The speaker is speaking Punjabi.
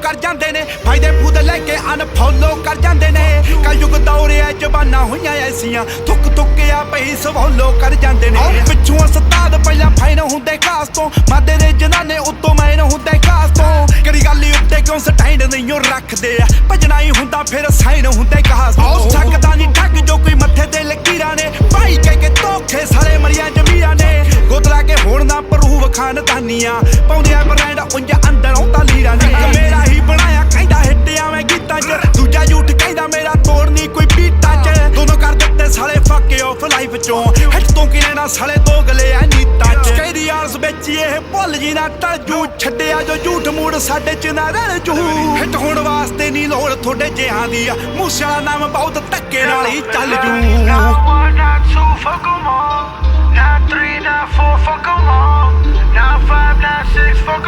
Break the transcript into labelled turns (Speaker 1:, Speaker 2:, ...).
Speaker 1: ਕਰ ਜਾਂਦੇ ਨੇ ਫਾਇਦੇ ਫੂਦ ਲੈ ਕੇ ਅਨਫੋਲੋ ਕਰ ਜਾਂਦੇ ਨੇ ਕਲਯੁਗ ਦੌਰਿਆ ਜ਼ਬਾਨਾਂ ਹੋਈਆਂ ਐਸੀਆਂ ਥੁੱਕ ਥੁੱਕਿਆ ਪਈ ਸਵੋਲੋ ਕਰ ਜਾਂਦੇ ਨੇ ਪਿੱਛੋਂ ਉਸਤਾਦ ਪਹਿਲਾਂ ਫਾਈਨ ਹੁੰਦੇ ਖਾਸ ਤੋਂ ਮਾਦੇ ਦੇ ਜਨਾਨੇ ਉੱਤੋਂ ਮੈਨ ਹੁੰਦੇ ਖਾਸ ਤੋਂ ਕਿਹੜੀ ਗੱਲ ਉੱਤੇ ਕਿਉਂ ਸਟੈਂਡ ਨਹੀਂ ਉਹ ਰੱਖਦੇ ਆ ਭਜਣਾ ਹੀ ਹੁੰਦਾ ਫਿਰ ਸਾਈਨ ਹੁੰਦੇ ਖਾਸ ਤੋਂ ਸਕਦਾ ਨਹੀਂ ਠੱਗ ਜੋ ਕੋਈ ਮੱਥੇ ਤੇ ਲਕੀਰਾਂ ਨੇ ਭਾਈ ਕਹਿ ਕੇ ਧੋਖੇ ਸਾਲੇ ਮਰੀਆਂ ਜਮੀਰਾਂ ਨੇ ਗੋਦਲਾ ਕੇ ਹੋਣ ਨਾ ਪ੍ਰੂਵ ਖਾਨਦਾਨੀਆਂ ਪਾਉਂਦੀਆਂ ਬਰੈਂਡ ਉਂਝ ਅੰਦਰੋਂ ਤਾਂ ਲੀਰਾਂ ਨੇ ਮੇਰਾ ਹੀ ਬਣਾਇਆ ਕਹਿੰਦਾ ਹਿੱਟਿਆ ਮੈਂ ਗੀਤਾਂ 'ਚ ਦੂਜਾ ਝੂਠ ਕਹਿੰਦਾ ਮੇਰਾ ਤੋੜ ਨਹੀਂ ਕੋਈ ਬੀਟਾਂ 'ਚ ਦੋਨੋਂ ਕਰ ਦਿੱਤੇ ਸਾਲੇ ਫੱਕ ਆਫ ਲਾਈਫ 'ਚੋਂ ਹਿੱਟ ਤੋਂ ਕਿਨੇ ਨਾ ਸਾਲੇ ਦੋਗਲੇ ਆ ਨੀਤਾਂ 'ਚ ਕਹਿੰਦੀ ਆਲਸ ਵਿੱਚ ਇਹ ਭੁੱਲ ਜੀ ਨਾ ਟਲ ਜੂ ਛੱਡਿਆ ਜੋ ਝੂਠ ਮੂੜ ਸਾਡੇ 'ਚ ਨਾ ਰਲ ਜੂ ਹਿੱਟ ਹੋਣ ਵਾਸਤੇ ਨਹੀਂ ਲੋੜ ਤੁਹਾਡੇ ਜਿਹਾਂ ਦੀ ਆ ਮੂਸੇ ਵਾਲਾ ਨਾਮ ਬਹੁਤ ਧੱਕੇ ਨਾਲ ਹੀ ਚੱਲ ਜੂ
Speaker 2: Not one, not two, fuck 'em all. Not three, not four, fuck 'em all. Not five, not six, fuck 'em all.